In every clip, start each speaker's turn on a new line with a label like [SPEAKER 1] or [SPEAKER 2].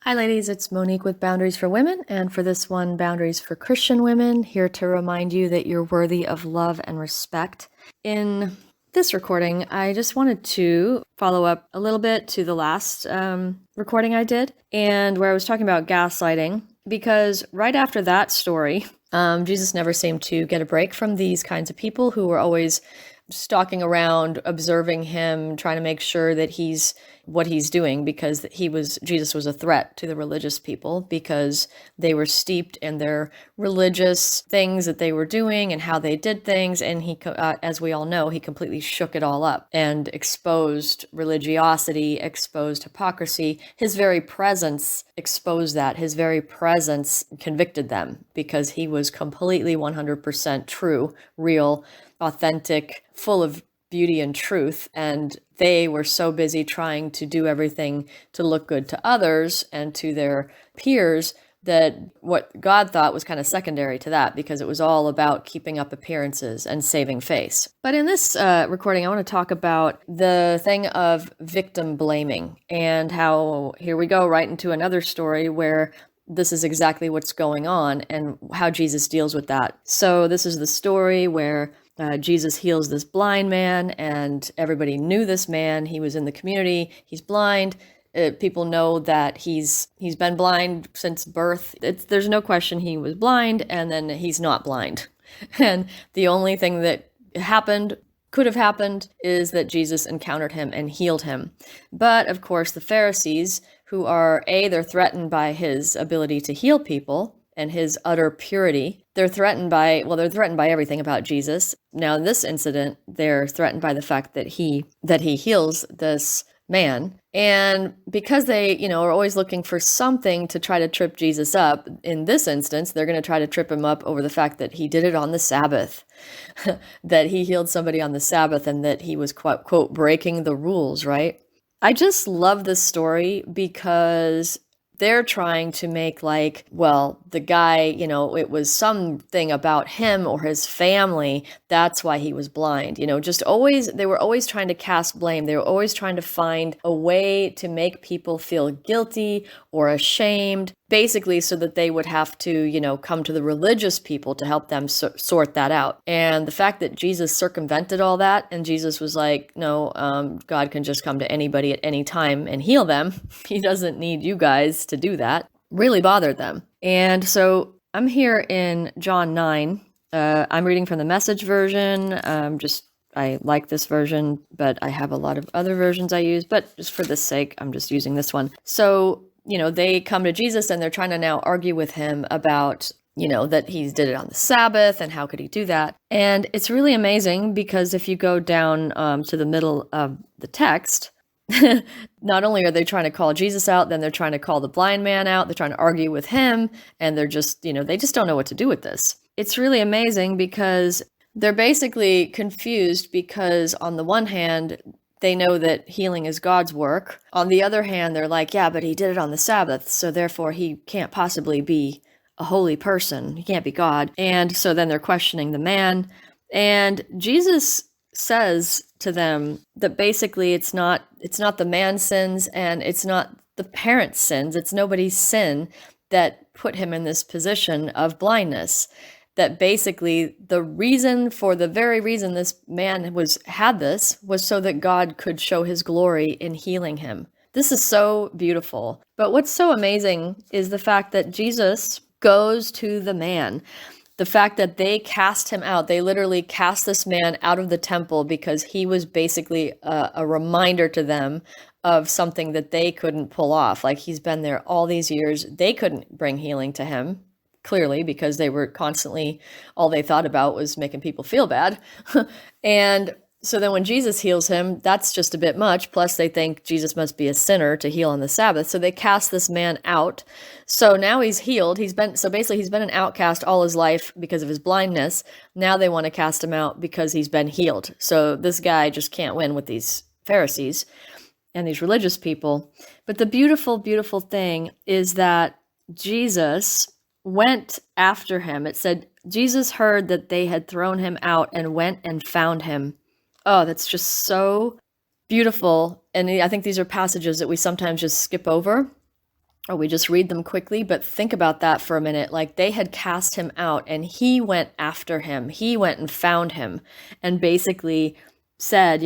[SPEAKER 1] Hi ladies, it's Monique with Boundaries for Women, and for this one, Boundaries for Christian Women, here to remind you that you're worthy of love and respect. In this recording, I just wanted to follow up a little bit to the last recording I did, and where I was talking about gaslighting, because right after that story, Jesus never seemed to get a break from these kinds of people who were always stalking around, observing him, trying to make sure that he's what he's doing, because Jesus was a threat to the religious people because they were steeped in their religious things that they were doing and how they did things. And he, as we all know, he completely shook it all up and exposed religiosity, exposed hypocrisy. His very presence exposed that. His very presence convicted them because he was completely 100% true, real, authentic, full of beauty and truth, and they were so busy trying to do everything to look good to others and to their peers that what God thought was kind of secondary to that, because it was all about keeping up appearances and saving face. But in this recording, I want to talk about the thing of victim blaming, and how here we go right into another story where this is exactly what's going on and how Jesus deals with that. So this is the story where Jesus heals this blind man, and everybody knew this man. He was in the community. He's blind. People know that he's been blind since birth. There's no question he was blind, and then he's not blind. And the only thing that could have happened, is that Jesus encountered him and healed him. But of course, the Pharisees, who are they're threatened by his ability to heal people and his utter purity. They're threatened by everything about Jesus. Now, in this incident, they're threatened by the fact that he heals this man. And because they, are always looking for something to try to trip Jesus up, in this instance, they're going to try to trip him up over the fact that he did it on the Sabbath, that he healed somebody on the Sabbath, and that he was, quote, breaking the rules, right? I just love this story because they're trying to make the guy, it was something about him or his family. That's why he was blind. They were always trying to cast blame. They were always trying to find a way to make people feel guilty or ashamed, basically so that they would have to, come to the religious people to help them sort that out. And the fact that Jesus circumvented all that, and Jesus was like, no, God can just come to anybody at any time and heal them. He doesn't need you guys to do that, really bothered them. And so I'm here in John 9. I'm reading from the Message version. I like this version, but I have a lot of other versions I use, but just for this sake, I'm just using this one. So, they come to Jesus and they're trying to now argue with him about, that he did it on the Sabbath and how could he do that? And it's really amazing because if you go down to the middle of the text, not only are they trying to call Jesus out, then they're trying to call the blind man out. They're trying to argue with him, and they're just, they just don't know what to do with this. It's really amazing because they're basically confused because on the one hand, they know that healing is God's work. On the other hand, they're like, yeah, but he did it on the Sabbath, so therefore he can't possibly be a holy person. He can't be God. And so then they're questioning the man. And Jesus says to them that basically it's not the man's sins and it's not the parent's sins. It's nobody's sin that put him in this position of blindness. That basically the very reason this man had this was so that God could show his glory in healing him. This is so beautiful. But what's so amazing is the fact that Jesus goes to the man. The fact that they cast him out, they literally cast this man out of the temple because he was basically a reminder to them of something that they couldn't pull off. Like, he's been there all these years. They couldn't bring healing to him, clearly, because they were constantly, all they thought about was making people feel bad. And so then when Jesus heals him, that's just a bit much. Plus they think Jesus must be a sinner to heal on the Sabbath. So they cast this man out. So now he's healed. He's been an outcast all his life because of his blindness. Now they want to cast him out because he's been healed. So this guy just can't win with these Pharisees and these religious people. But the beautiful, beautiful thing is that Jesus went after him. It said, Jesus heard that they had thrown him out and went and found him. Oh, that's just so beautiful. And I think these are passages that we sometimes just skip over. Oh, we just read them quickly, but think about that for a minute. Like they had cast him out and he went after him. He went and found him and basically said,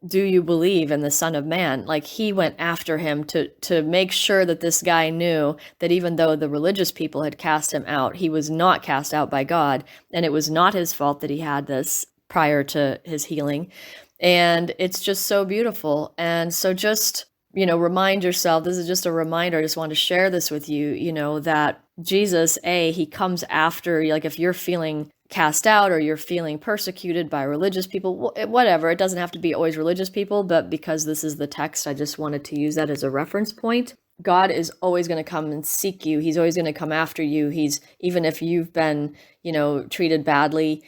[SPEAKER 1] do you believe in the Son of Man? Like he went after him to make sure that this guy knew that even though the religious people had cast him out, he was not cast out by God, and it was not his fault that he had this prior to his healing. And it's just so beautiful. And so just, remind yourself, this is just a reminder. I just want to share this with you, that Jesus, he comes after, like if you're feeling cast out or you're feeling persecuted by religious people, whatever, it doesn't have to be always religious people, but because this is the text, I just wanted to use that as a reference point. God is always going to come and seek you. He's always going to come after you. Even if you've been, treated badly,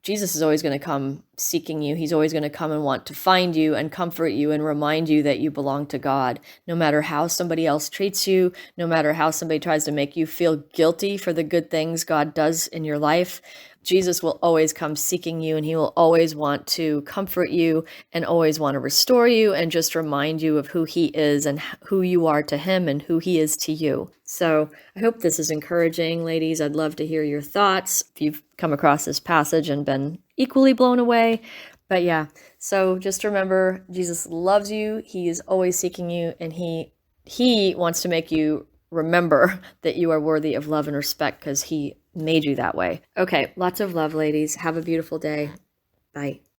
[SPEAKER 1] Jesus is always going to come seeking you. He's always going to come and want to find you and comfort you and remind you that you belong to God. No matter how somebody else treats you, no matter how somebody tries to make you feel guilty for the good things God does in your life, Jesus will always come seeking you, and he will always want to comfort you and always want to restore you and just remind you of who he is and who you are to him and who he is to you. So I hope this is encouraging, ladies. I'd love to hear your thoughts if you've come across this passage and been equally blown away. But yeah, so just remember, Jesus loves you. He is always seeking you, and he wants to make you remember that you are worthy of love and respect because he made you that way. Okay, lots of love, ladies. Have a beautiful day. Bye.